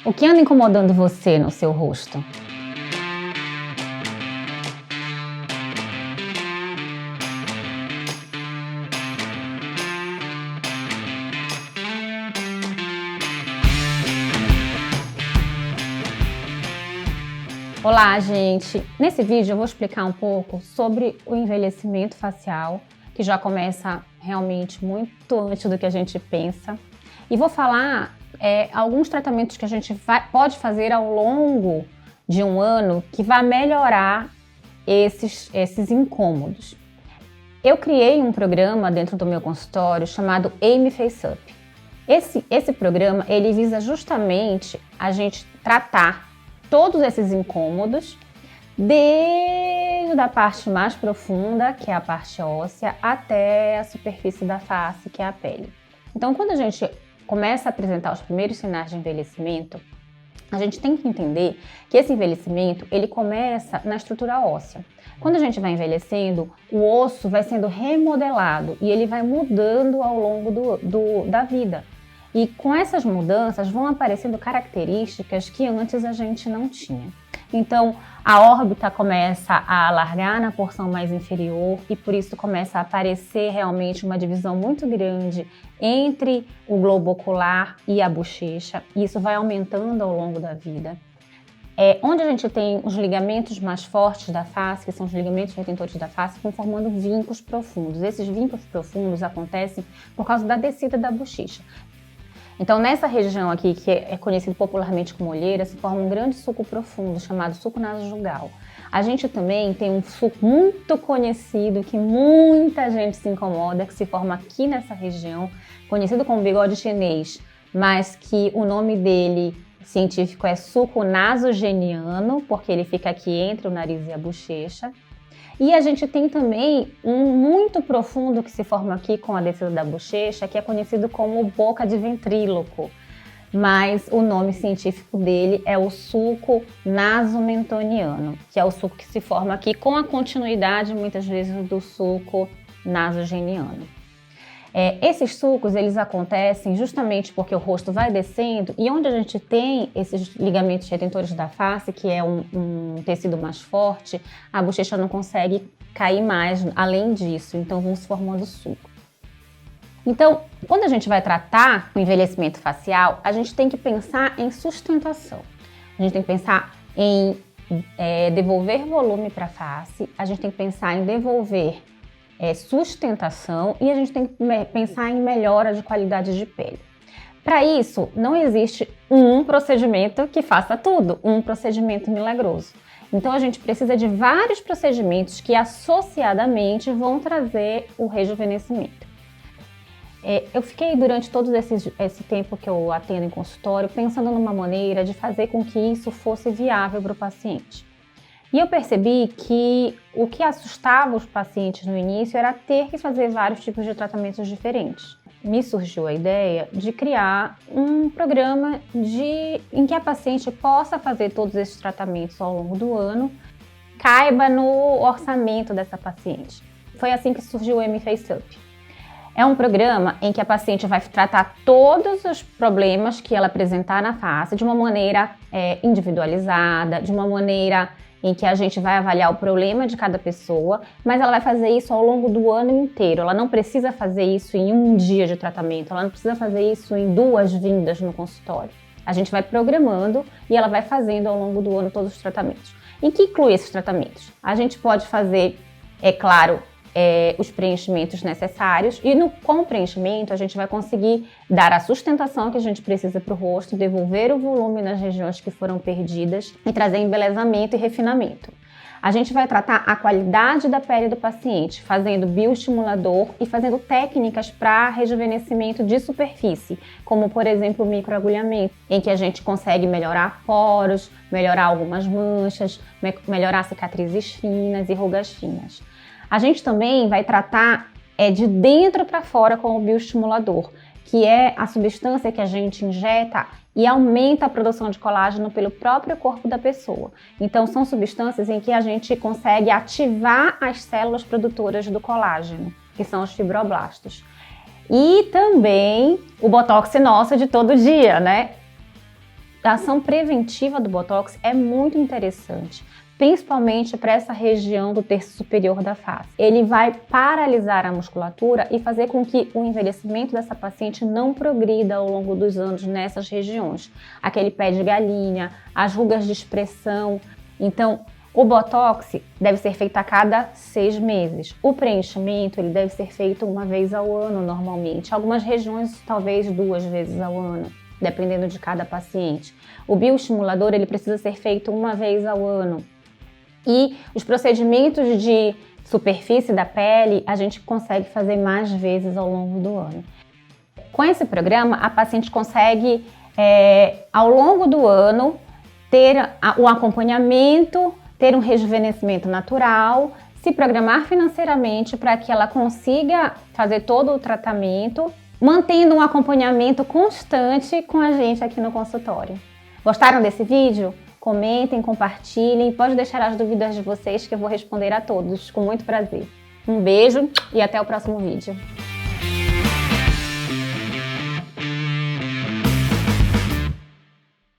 O que anda incomodando você no seu rosto? Olá, gente! Nesse vídeo eu vou explicar um pouco sobre o envelhecimento facial, que já começa realmente muito antes do que a gente pensa. E vou falar alguns tratamentos que a gente pode fazer ao longo de um ano que vai melhorar esses incômodos. Eu criei um programa dentro do meu consultório chamado Amy Face Up. Esse programa ele visa justamente a gente tratar todos esses incômodos, desde a parte mais profunda, que é a parte óssea, até a superfície da face, que é a pele. Então, quando a gente começa a apresentar os primeiros sinais de envelhecimento, a gente tem que entender que esse envelhecimento ele começa na estrutura óssea. Quando a gente vai envelhecendo, o osso vai sendo remodelado e ele vai mudando ao longo da vida. E com essas mudanças vão aparecendo características que antes a gente não tinha. Então, a órbita começa a alargar na porção mais inferior e por isso começa a aparecer realmente uma divisão muito grande entre o globo ocular e a bochecha. E isso vai aumentando ao longo da vida. Onde a gente tem os ligamentos mais fortes da face, que são os ligamentos retentores da face, vão formando vincos profundos. Esses vincos profundos acontecem por causa da descida da bochecha. Então, nessa região aqui, que é conhecido popularmente como olheira, se forma um grande sulco profundo, chamado sulco nasojugal. A gente também tem um sulco muito conhecido, que muita gente se incomoda, que se forma aqui nessa região, conhecido como bigode chinês, mas que o nome dele científico é sulco nasogeniano, porque ele fica aqui entre o nariz e a bochecha. E a gente tem também um muito profundo que se forma aqui com a descida da bochecha, que é conhecido como boca de ventríloco, mas o nome científico dele é o sulco nasomentoniano, que é o sulco que se forma aqui com a continuidade, muitas vezes, do sulco nasogeniano. Esses sulcos, eles acontecem justamente porque o rosto vai descendo e onde a gente tem esses ligamentos retentores da face, que é um tecido mais forte, a bochecha não consegue cair mais além disso, então vão se formando sulcos. Então, quando a gente vai tratar o envelhecimento facial, a gente tem que pensar em sustentação. A gente tem que pensar em devolver volume para a face, a gente tem que pensar em devolver sustentação e a gente tem que pensar em melhora de qualidade de pele. Para isso, não existe um procedimento que faça tudo, um procedimento milagroso. Então, a gente precisa de vários procedimentos que associadamente vão trazer o rejuvenescimento. Eu fiquei durante todo esse tempo que eu atendo em consultório pensando numa maneira de fazer com que isso fosse viável para o paciente. E eu percebi que o que assustava os pacientes no início era ter que fazer vários tipos de tratamentos diferentes. Me surgiu a ideia de criar um programa em que a paciente possa fazer todos esses tratamentos ao longo do ano, caiba no orçamento dessa paciente. Foi assim que surgiu o Amy Face Up. É um programa em que a paciente vai tratar todos os problemas que ela apresentar na face de uma maneira individualizada, de uma maneira em que a gente vai avaliar o problema de cada pessoa, mas ela vai fazer isso ao longo do ano inteiro. Ela não precisa fazer isso em um dia de tratamento, ela não precisa fazer isso em 2 vindas no consultório. A gente vai programando e ela vai fazendo ao longo do ano todos os tratamentos. Em que inclui esses tratamentos? A gente pode fazer, claro, os preenchimentos necessários e com o preenchimento a gente vai conseguir dar a sustentação que a gente precisa para o rosto, devolver o volume nas regiões que foram perdidas e trazer embelezamento e refinamento. A gente vai tratar a qualidade da pele do paciente, fazendo bioestimulador e fazendo técnicas para rejuvenescimento de superfície, como por exemplo o microagulhamento, em que a gente consegue melhorar poros, melhorar algumas manchas, melhorar cicatrizes finas e rugas finas. A gente também vai tratar de dentro para fora com o bioestimulador, que é a substância que a gente injeta e aumenta a produção de colágeno pelo próprio corpo da pessoa. Então, são substâncias em que a gente consegue ativar as células produtoras do colágeno, que são os fibroblastos. E também o botox nosso de todo dia, né? a ação preventiva do Botox é muito interessante, principalmente para essa região do terço superior da face. Ele vai paralisar a musculatura e fazer com que o envelhecimento dessa paciente não progrida ao longo dos anos nessas regiões. Aquele pé de galinha, as rugas de expressão. Então, o Botox deve ser feito a cada 6 meses. O preenchimento ele deve ser feito uma vez ao ano normalmente. Algumas regiões talvez 2 vezes ao ano, dependendo de cada paciente. O bioestimulador ele precisa ser feito uma vez ao ano. E os procedimentos de superfície da pele a gente consegue fazer mais vezes ao longo do ano. Com esse programa, a paciente consegue, ao longo do ano, ter o acompanhamento, ter um rejuvenescimento natural, se programar financeiramente para que ela consiga fazer todo o tratamento, mantendo um acompanhamento constante com a gente aqui no consultório. Gostaram desse vídeo? Comentem, compartilhem, pode deixar as dúvidas de vocês que eu vou responder a todos com muito prazer. Um beijo e até o próximo vídeo.